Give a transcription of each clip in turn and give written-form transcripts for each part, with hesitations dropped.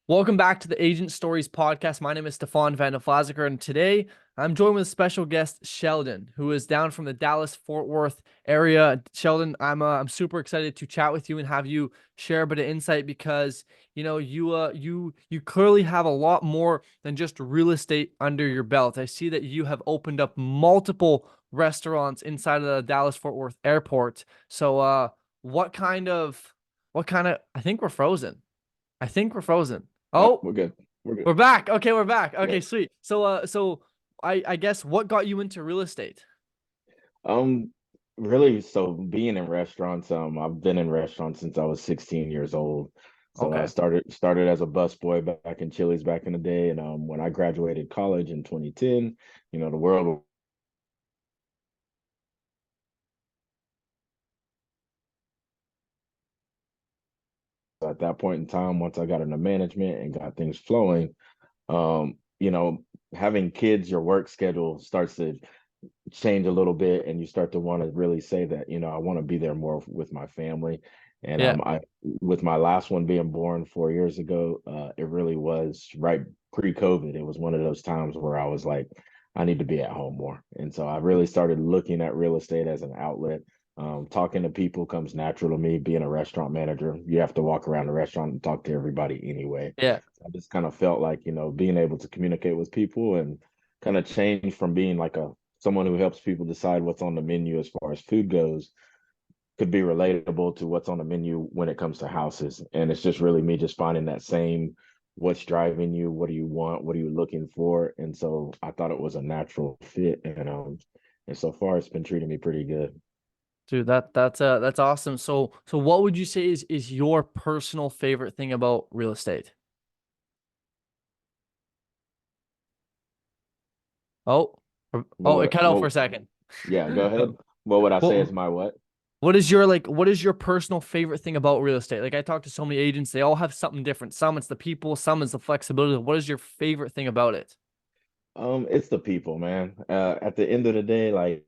Welcome back to the Agent Stories podcast. My name is Stefan Van Flaziker, and today I'm joined with a special guest, Sheldon, who is down from the Dallas-Fort Worth area. Sheldon, I'm super excited to chat with you and have you share a bit of insight because you clearly have a lot more than just real estate under your belt. I see that you have opened up multiple restaurants inside of the Dallas-Fort Worth airport. So, what kind of? I think we're frozen. I think we're frozen. Nope, Oh, we're good. We're good. we're back. Okay, we're back. Okay, Yep. sweet. So I guess what got you into real estate? Um, really, so being in restaurants, I've been in restaurants since I was 16 years old. So I Okay. started as a busboy back in Chili's back in the day, and when I graduated college in 2010, the world at that point in time, once I got into management and got things flowing, um, you know, having kids, your work schedule starts to change a little bit, and you start to want to really say that I want to be there more with my family. And Yeah. I with my last one being born 4 years ago, it really was right pre-COVID. It was one of those times where I was like, I need to be at home more. And so I really started looking at real estate as an outlet. Talking to people comes natural to me. Being a restaurant manager, you have to walk around the restaurant and talk to everybody anyway. Yeah. So I just kind of felt like, being able to communicate with people and kind of change from being like a someone who helps people decide what's on the menu as far as food goes could be relatable to what's on the menu when it comes to houses. And it's just really me just finding that same what's driving you, what do you want, what are you looking for? And so I thought it was a natural fit. And so far it's been treating me pretty good. Dude, that's awesome. So what would you say is your personal favorite thing about real estate? Oh, What oh, would it cut out for well a second. yeah, go ahead. What would I say What is my what? what is your personal favorite thing about real estate? Like I talk to so many agents, they all have something different. Some it's the people, some it's the flexibility. What is your favorite thing about it? It's the people, man. At the end of the day, like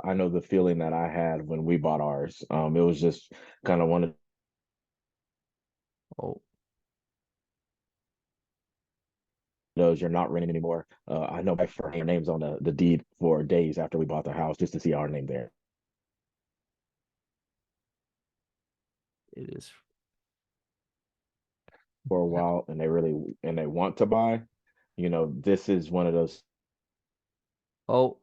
I know the feeling that I had when we bought ours. It was just kind of one of Oh, those you're not renting anymore. I know my for her name's on the deed for days after we bought the house just to see our name there it is. for a while, and they want to buy. This is one of those. Oh,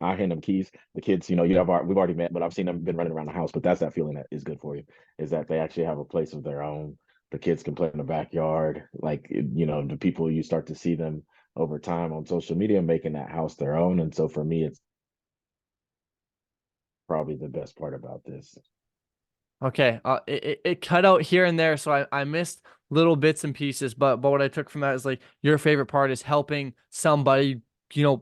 I hand them keys. The kids, we've already met, but I've seen them been running around the house. But that's that feeling that is good for you, is that they actually have a place of their own. The kids can play in the backyard. Like, the people, you start to see them over time on social media making that house their own. And so for me, it's probably the best part about this. okay. It cut out here and there, so I missed little bits and pieces. But what I took from that is like your favorite part is helping somebody,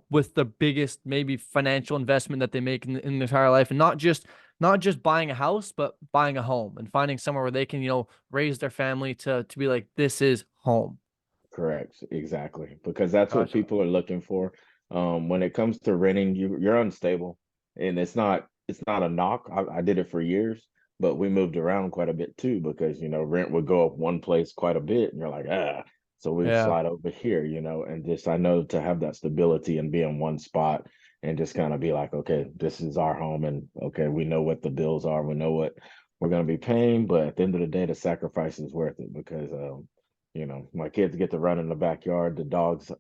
with the biggest maybe financial investment that they make in their entire life, and not just buying a house, but buying a home and finding somewhere where they can, raise their family to be like this is home. Correct. Exactly. Because that's what Gotcha. people are looking for. When it comes to renting, you're unstable. And it's not a knock. I did it for years, but we moved around quite a bit too because rent would go up one place quite a bit and you're like, so we Yeah. slide over here, and just I know to have that stability and be in one spot and just kind of be like, okay, this is our home, and okay, we know what the bills are, we know what we're gonna be paying, but at the end of the day, the sacrifice is worth it because my kids get to run in the backyard. The dogs,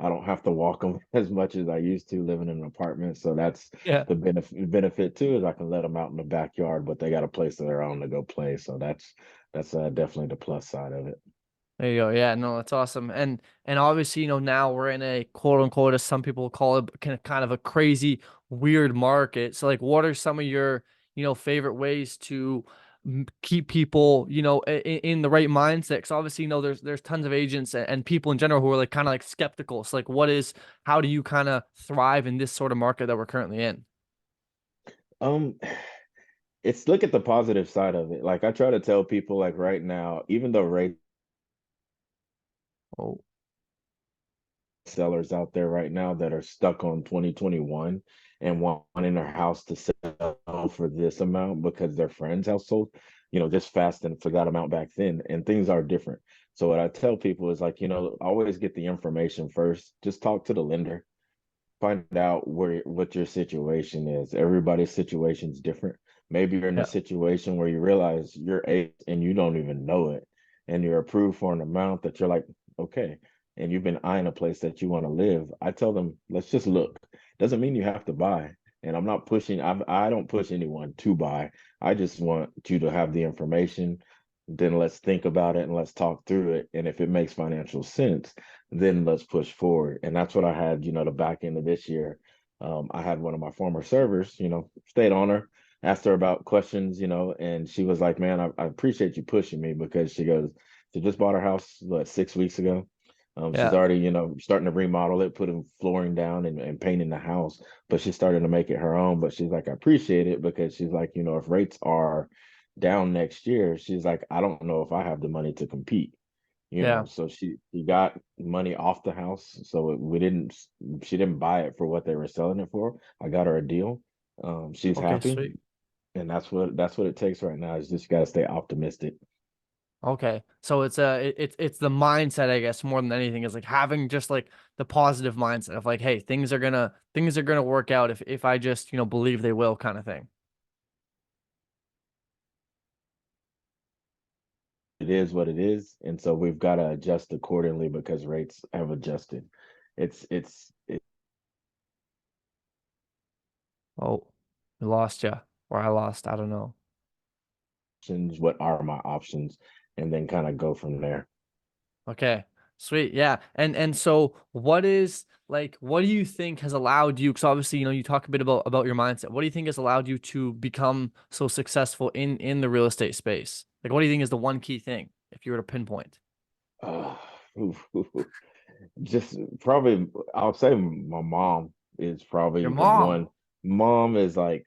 I don't have to walk them as much as I used to living in an apartment. So that's Yeah. the benefit too, is I can let them out in the backyard, but they got a place of their own to go play. So that's definitely the plus side of it. There you go. Yeah, no, that's awesome. And obviously, now we're in a quote unquote, as some people call it, kind of a crazy, weird market. So, like, what are some of your, favorite ways to keep people, in the right mindset? Because obviously, there's tons of agents and people in general who are like kind of like skeptical. So, like, how do you kind of thrive in this sort of market that we're currently in? Um, it's look at the positive side of it. Like I try to tell people, like right now, even though rates Oh, sellers out there right now that are stuck on 2021 and wanting their house to sell for this amount because their friend's house sold, this fast and for that amount back then. And things are different. So what I tell people is like, always get the information first. Just talk to the lender, find out what your situation is. Everybody's situation is different. Maybe you're in a Yeah. situation where you realize you're eight and you don't even know it, and you're approved for an amount that you're like, okay, and you've been eyeing a place that you want to live. I tell them, let's just look. Doesn't mean you have to buy. And I'm not pushing. I don't push anyone to buy. I just want you to have the information. Then let's think about it and let's talk through it. And if it makes financial sense, then let's push forward. And that's what I had, the back end of this year. I had one of my former servers, stayed on her, asked her about questions, and she was like, man, I appreciate you pushing me because she goes, she just bought her house, 6 weeks ago. She's Yeah. already, starting to remodel it, putting flooring down and painting the house, but she's starting to make it her own. But she's like, I appreciate it because she's like, if rates are down next year, she's like, I don't know if I have the money to compete. Yeah. So she got money off the house. So she didn't buy it for what they were selling it for. I got her a deal. She's Okay, happy, sweet. and that's what it takes right now is just gotta stay optimistic. Okay. So it's the mindset, I guess, more than anything is like having just like the positive mindset of like, hey, things are gonna work out if I just, believe they will kind of thing. It is what it is, and so we've got to adjust accordingly because rates have adjusted. It's Oh, we lost you. Or I lost. I don't know. options, what are my options, and then kind of go from there. Okay. Sweet. Yeah. And so what do you think has allowed you, because obviously, you talk a bit about your mindset. What do you think has allowed you to become so successful in the real estate space? Like what do you think is the one key thing if you were to pinpoint? Uh, oof, oof, oof. Just probably, I'll say my mom is Your probably the mom. one. Mom is like,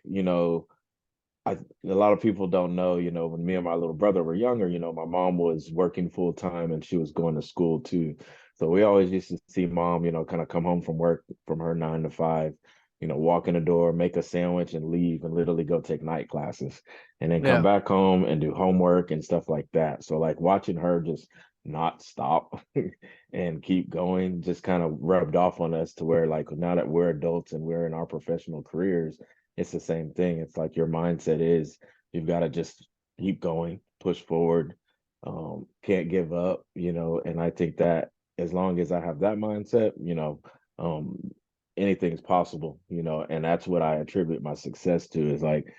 I a lot of people don't know, when me and my little brother were younger, my mom was working full time and she was going to school too. So we always used to see mom, kind of come home from work from her 9 to 5, walk in the door, make a sandwich and leave and literally go take night classes and then come Yeah. back home and do homework and stuff like that. So like watching her just not stop and keep going just kind of rubbed off on us to where like now that we're adults and we're in our professional careers, it's the same thing. It's like your mindset is you've got to just keep going, push forward, can't give up, and I think that as long as I have that mindset, um, anything's possible, and that's what I attribute my success to is like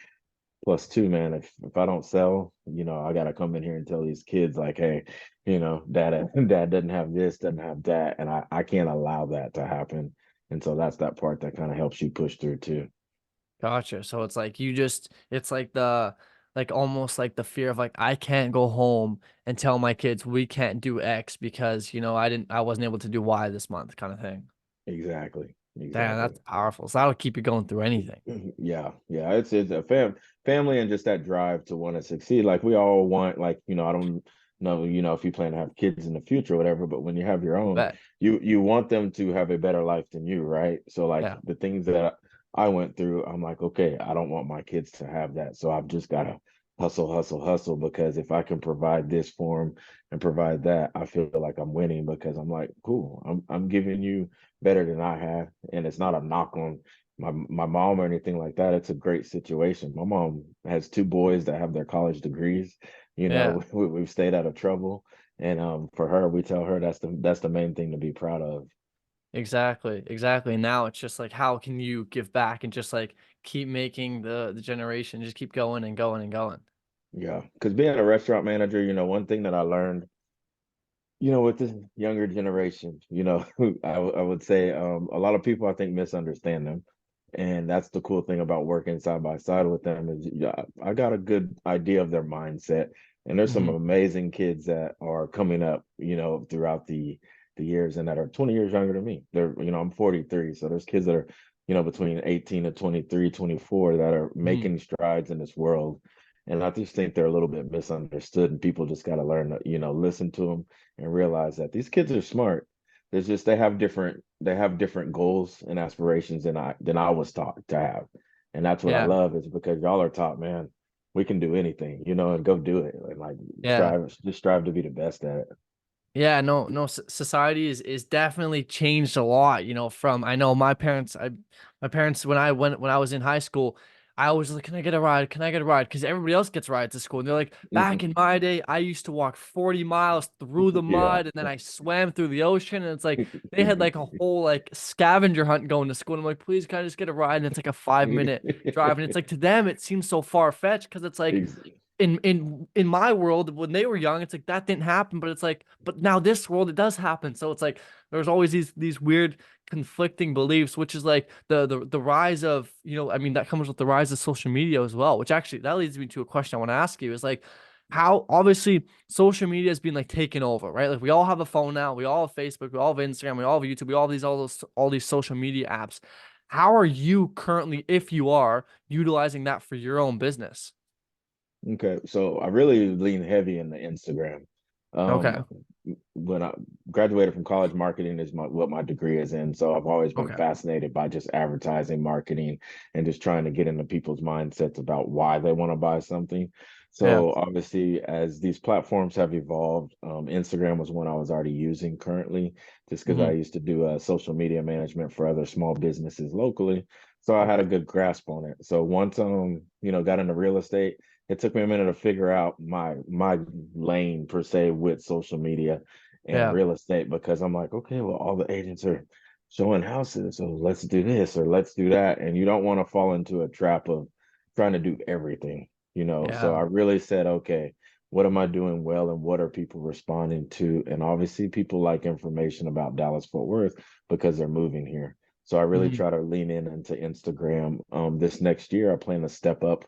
plus two, man. If I don't sell, I gotta come in here and tell these kids like, hey, dad doesn't have this, doesn't have that, and I can't allow that to happen. And so that's that part that kind of helps you push through too. Gotcha. So it's like it's like like almost like the fear of like I can't go home and tell my kids we can't do X because, I wasn't able to do Y this month kind of thing. Exactly. Damn, Exactly. that's powerful. So that'll keep you going through anything. Yeah, yeah. It's a family and just that drive to want to succeed. Like we all want, like, I don't know, if you plan to have kids in the future or whatever, but when you have your own, Bet. you want them to have a better life than you, right? So like Yeah. the things that I went through, I'm like, okay, I don't want my kids to have that. So I've just gotta hustle, hustle, hustle because if I can provide this for them and provide that, I feel like I'm winning because I'm like, cool, I'm giving you better than I have. And it's not a knock on my mom or anything like that. It's a great situation. My mom has two boys that have their college degrees. Yeah. We've stayed out of trouble, and for her, we tell her that's the main thing to be proud of. Exactly. Exactly. Now it's just like how can you give back and just like keep making the generation just keep going and going and going. Yeah, because being a restaurant manager, one thing that I learned with this younger generation, I would say a lot of people I think misunderstand them. And that's the cool thing about working side by side with them is yeah, I got a good idea of their mindset. And there's some Hmm. amazing kids that are coming up, throughout the years and that are 20 years younger than me. I'm 43. So there's kids that are, between 18 to 23, 24 that are Hmm. making strides in this world. And I just think they're a little bit misunderstood and people just got to learn to, listen to them and realize that these kids are smart. There's just they have different goals and aspirations than I was taught to have. And that's what I Yeah. love is because y'all are taught, man, we can do anything, and go do it. And like Yeah. just strive to be the best at it. Yeah, no, no. Society is definitely changed a lot. From I know my parents when I was in high school, I always was like, can I get a ride? Can I get a ride? Because everybody else gets rides to school, and they're like, back in my day, I used to walk 40 miles through the Yeah. mud, and then I swam through the ocean, and it's like they had like a whole like scavenger hunt going to school. And I'm like, please, can I just get a ride? And it's like a 5 minute drive, and it's like to them it seems so far fetched because it's like Ex- in my world when they were young it's like that didn't happen, but it's like but now this world it does happen, so it's like there's always these weird conflicting beliefs, which is like the rise of, I mean, that comes with the rise of social media as well, which actually that leads me to a question I want to ask you is like how obviously social media has been like taken over, right? Like we all have a phone now, we all have Facebook, we all have Instagram, we all have YouTube, we all have all these social media apps. How are you currently, if you are, utilizing that for your own business? Okay, so I really lean heavy into Instagram. Okay. Um, when I graduated from college, marketing is what my degree is in. So I've always been Okay. fascinated by just advertising, marketing, and just trying to get into people's mindsets about why they want to buy something. Yeah. So obviously, as these platforms have evolved, Instagram was one I was already using currently, just because I Hmm. used to do social media management for other small businesses locally. So I had Okay. a good grasp on it. So once got into real estate, it took me a minute to figure out my lane per se with social media and Yeah. real estate because I'm like, okay, well, all the agents are showing houses, so let's do this or let's do that. And you don't want to fall into a trap of trying to do everything. So I Yeah. really said, okay, what am I doing well and what are people responding to? And obviously people like information about Dallas Fort Worth because they're moving here. So I really Hmm. try to lean in into Instagram. This next year I plan to step up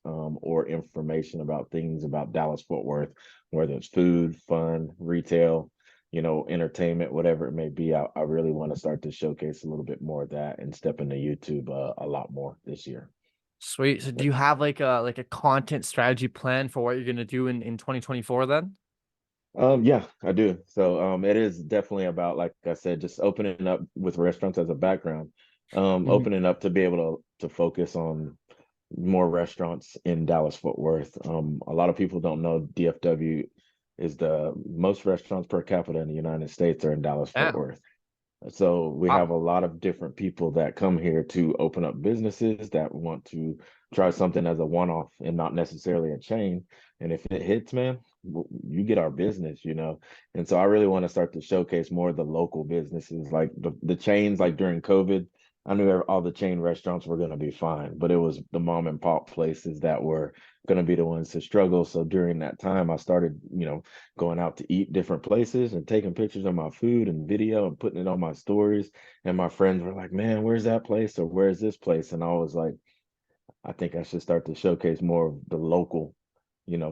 or information about things about Dallas Fort Worth, whether it's food, fun, retail, entertainment, whatever it may be. I really want to start to showcase a little bit more of that and step into YouTube a lot more this year. Sweet. So do you have like a content strategy plan for what you're gonna do in 2024 then? Yeah, I do. So it is definitely about, like I said, just opening up with restaurants as a background, Hmm. opening up to be able to focus on more restaurants in Dallas Fort Worth. A lot of people don't know DFW is the most restaurants per capita in the United States are in Dallas Fort Yeah. Worth. So we have Wow. a lot of different people that come here to open up businesses that want to try something as a one-off and not necessarily a chain. And if it hits, man, you get our business. And so I really want to start to showcase more of the local businesses, like the chains. Like during COVID, I knew all the chain restaurants were going to be fine, but it was the mom and pop places that were going to be the ones to struggle. So during that time, I started, going out to eat different places and taking pictures of my food and video and putting it on my stories. And my friends were like, man, where's that place or where's this place? And I was like, I think I should start to showcase more of the local,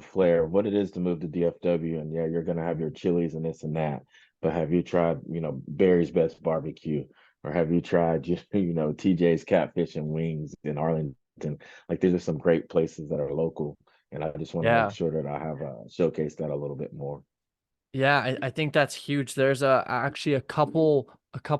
flair, what it is to move to DFW. And yeah, you're going to have your Chili's and this and that. But have you tried, Barry's Best Barbecue? Or have you tried, TJ's Catfish and Wings in Arlington? Like, these are some great places that are local. And I just want to make Yeah. sure that I have showcased that a little bit more. Yeah, I think that's huge. There's actually a couple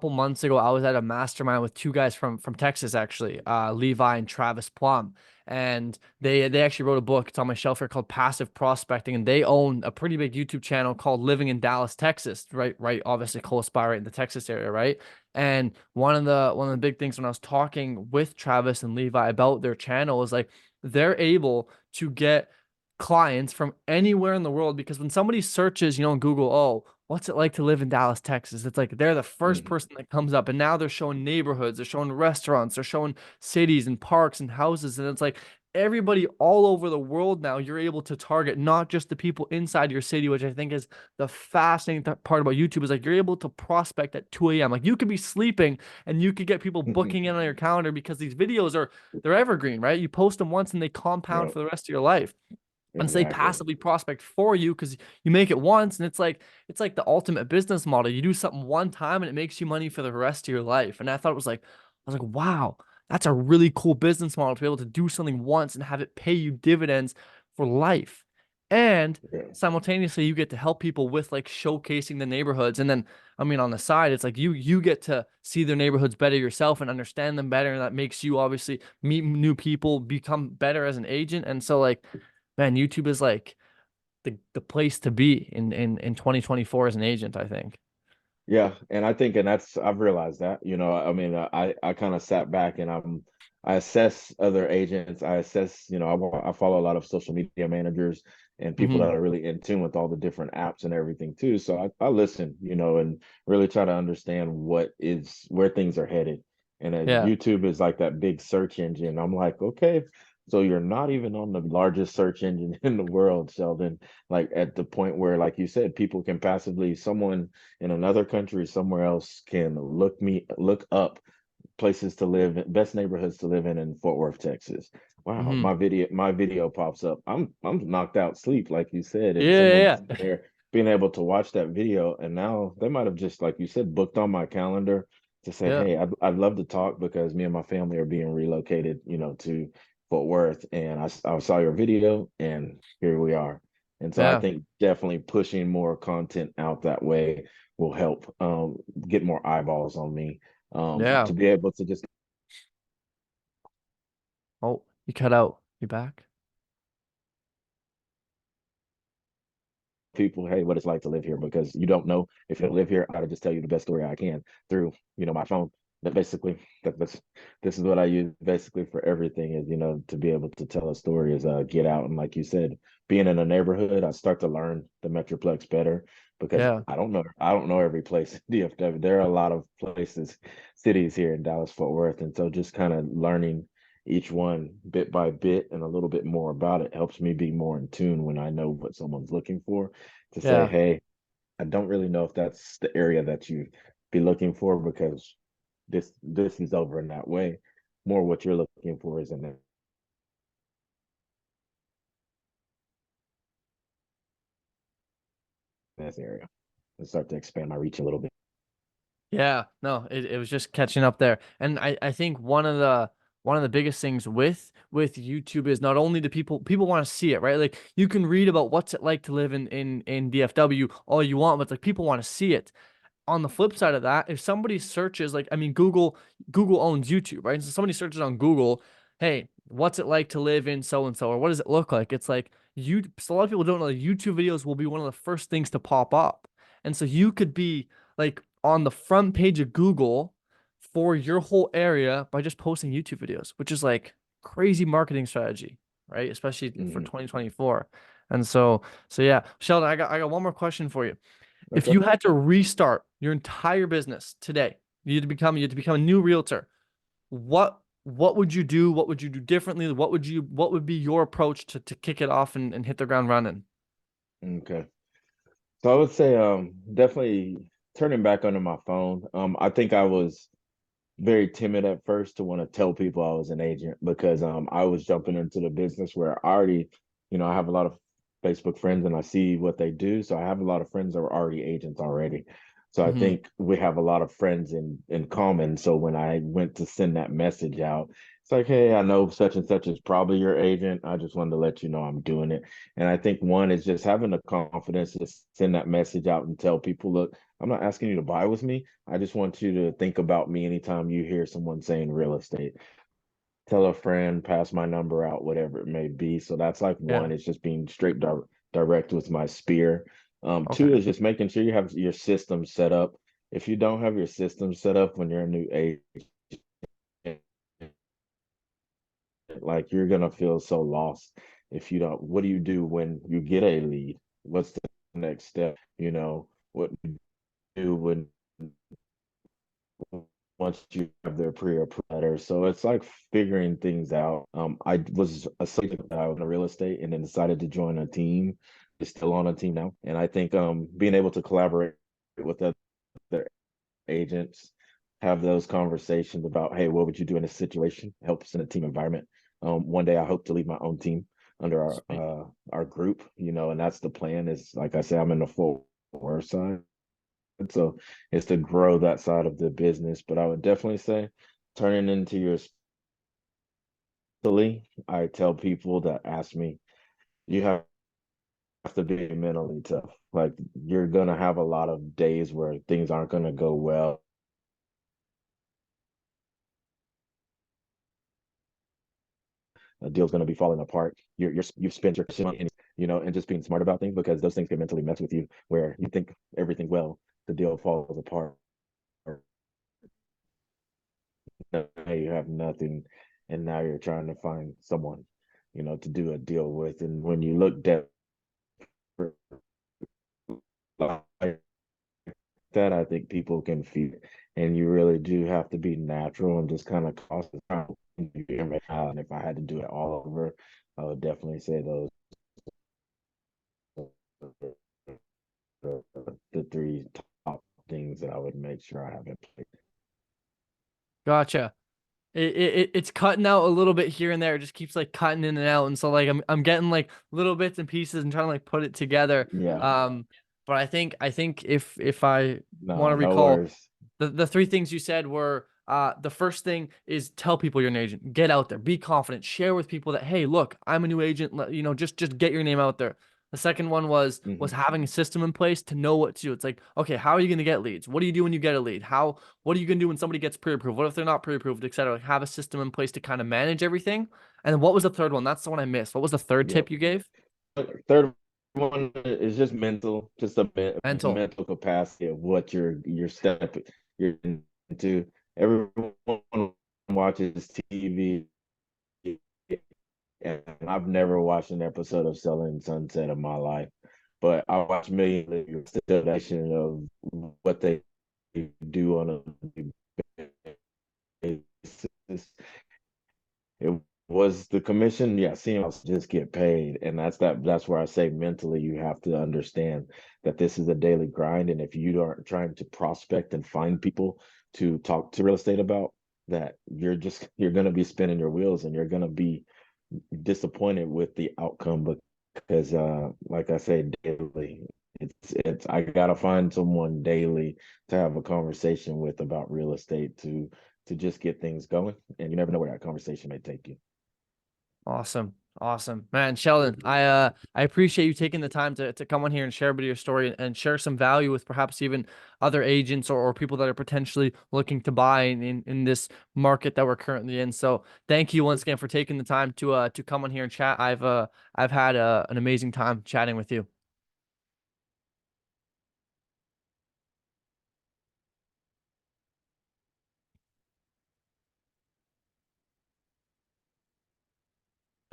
months ago, I was at a mastermind with two guys from Texas, actually, Levi and Travis Plum. And they actually wrote a book. It's on my shelf here called Passive Prospecting. And they own a pretty big YouTube channel called Living in Dallas, Texas, right, obviously close by, right in the Texas area, right? And one of the big things when I was talking with Travis and Levi about their channel is like they're able to get clients from anywhere in the world, because when somebody searches, on Google, oh, what's it like to live in Dallas, Texas? It's like they're the first Mhm. person that comes up. And now they're showing neighborhoods, they're showing restaurants, they're showing cities and parks and houses. And it's like everybody all over the world now, you're able to target not just the people inside your city, which I think is the fascinating part about YouTube, is like you're able to prospect at 2 a.m. Like you could be sleeping and you could get people booking in on your calendar because these videos they're evergreen, right? You post them once and they compound Yep, for the rest of your life, and so they exactly. passively prospect for you because you make it once, and it's like the ultimate business model. You do something one time and it makes you money for the rest of your life. And I thought it was like, I was like, wow, that's a really cool business model to be able to do something once and have it pay you dividends for life. And Yeah. simultaneously you get to help people with like showcasing the neighborhoods. And then I mean on the side, it's like you get to see their neighborhoods better yourself and understand them better. And that makes you obviously meet new people, become better as an agent. And so like, man, YouTube is like the place to be in 2024 as an agent, I think. Yeah, and I think, and that's I've realized that, I mean, I kind of sat back and I assess other agents. I assess, I follow a lot of social media managers and people that Hmm. are really in tune with all the different apps and everything too. So I listen, and really try to understand where things are headed. And Yeah. YouTube is like that big search engine. I'm like, okay, so you're not even on the largest search engine in the world, Sheldon. Like at the point where, like you said, people can passively, someone in another country somewhere else can look up places to live, best neighborhoods to live in Fort Worth, Texas. Wow, Hmm. my video pops up. I'm knocked out sleep, like you said, and Yeah, someone's yeah, sitting there being able to watch that video, and now they might have just, like you said, booked on my calendar to say, yeah, hey, I'd love to talk because me and my family are being relocated, to Fort Worth, and I saw your video, and here we are. And so I yeah, think definitely pushing more content out that way will help get more eyeballs on me, yeah. to be able to just Oh, you cut out. You back? people, hey, what it's like to live here, because you don't know if you'll live here. I just tell you the best story I can through, my phone. That basically that's this is what I use basically for everything, is, to be able to tell a story, is get out, and like you said, being in a neighborhood, I start to learn the Metroplex better, because Yeah, I don't know every place in DFW. There are a lot of places, cities here in Dallas Fort Worth, and so just kind of learning each one bit by bit and a little bit more about it helps me be more in tune when I know what someone's looking for, to say, yeah, hey, I don't really know if that's the area that you be looking for, because this is over in that way. More what you're looking for is in this area, and start to expand my reach a little bit. yeah. No, it was just catching up there. And I think one of the biggest things with YouTube is not only do people want to see it, right? Like you can read about what's it like to live in DFW all you want, but like people want to see it. On the flip side of that, if somebody searches, like, I mean, Google owns YouTube, right? So somebody searches on Google, hey, what's it like to live in so and so, or what does it look like? It's like so a lot of people don't know that YouTube videos will be one of the first things to pop up. And so you could be like on the front page of Google for your whole area by just posting YouTube videos, which is like crazy marketing strategy, right? Especially for Hmm. 2024. And so yeah, Sheldon, I got one more question for you. If Okay. you had to restart your entire business today, you had to become a new realtor, what would you do? What would you do differently? What would be your approach to kick it off and hit the ground running? Okay. So I would say definitely turning back onto my phone. I think I was very timid at first to want to tell people I was an agent, because I was jumping into the business where I already, I have a lot of Facebook friends and I see what they do. So I have a lot of friends that are already agents already. So I Hmm. think we have a lot of friends in common. So when I went to send that message out, it's like, hey, I know such and such is probably your agent. I just wanted to let you know I'm doing it. And I think one is just having the confidence to send that message out and tell people, look, I'm not asking you to buy with me. I just want you to think about me anytime you hear someone saying real estate. Tell a friend, pass my number out, whatever it may be. So that's like Yeah. one, it's just being direct with my spear. Two Okay. is just making sure you have your system set up. If you don't have your system set up when you're a new agent, like you're gonna feel so lost if you don't. What do you do when you get a lead? What's the next step? What do you do when once you have their pre-approved letter. So it's like figuring things out. I was associated in real estate and then decided to join a team. Is still on a team now, and I think being able to collaborate with other agents, have those conversations about, hey, what would you do in this situation? Helps in a team environment. One day I hope to lead my own team under Sweet. our group, and that's the plan. Is like I say, I'm in the full Worth side. So it's to grow that side of the business. But I would definitely say turning into your silly. I tell people that ask me, you have to be mentally tough. Like you're gonna have a lot of days where things aren't gonna go well. A deal's gonna be falling apart. You've spent your money, and and just being smart about things because those things can mentally mess with you. Where you think everything well, the deal falls apart. Now you have nothing, and now you're trying to find someone, to do a deal with. And when you look at like that, I think people can feel it. And you really do have to be natural and just kind of cautious. And if I had to do it all over, I would definitely say those the three top things that I would make sure I have in place. Gotcha. It's cutting out a little bit here and there. It just keeps like cutting in and out, and so like I'm getting like little bits and pieces and trying to like put it together. Yeah, But I think if I want no, to no recall, worries. the three things you said were the first thing is tell people you're an agent, get out there, be confident, share with people that hey, look, I'm a new agent. Just get your name out there. The second one was Hmm. having a system in place to know what to do. It's like, okay, how are you going to get leads? What do you do when you get a lead? What are you going to do when somebody gets pre-approved? What if they're not pre-approved, etc.? Like have a system in place to kind of manage everything. And then what was the third one? That's the one I missed. What was the third Yep. tip you gave? Third one is just mental, just a Mental. mental capacity of what you're into. Everyone watches TV, and I've never watched an episode of Selling Sunset in my life, but I watch millions of explanation of what they do on a basis. It was the commission, yeah, seeing us just get paid. And that's where I say mentally you have to understand that this is a daily grind. And if you aren't trying to prospect and find people to talk to real estate about, that you're gonna be spinning your wheels and you're gonna be disappointed with the outcome because like I say daily, it's I gotta find someone daily to have a conversation with about real estate to just get things going, and you never know where that conversation may take you. Awesome. Awesome. Man, Sheldon, I appreciate you taking the time to come on here and share a bit of your story and share some value with perhaps even other agents or people that are potentially looking to buy in this market that we're currently in. So thank you once again for taking the time to come on here and chat. I've had an amazing time chatting with you.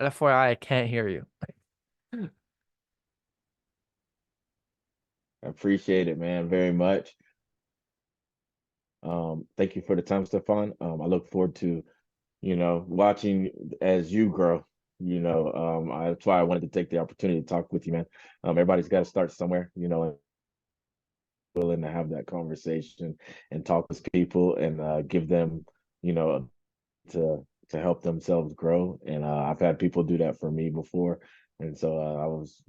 FYI, I can't hear you. I appreciate it, man, very much. Thank you for the time, Stefan. I look forward to watching as you grow. That's why I wanted to take the opportunity to talk with you, man. Everybody's got to start somewhere, and willing to have that conversation and talk with people and give them, to help themselves grow. And I've had people do that for me before, and so I was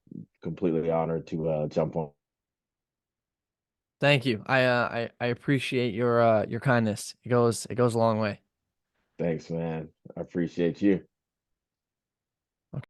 completely honored to jump on. Thank you. I appreciate your kindness. It goes a long way. Thanks, man. I appreciate you.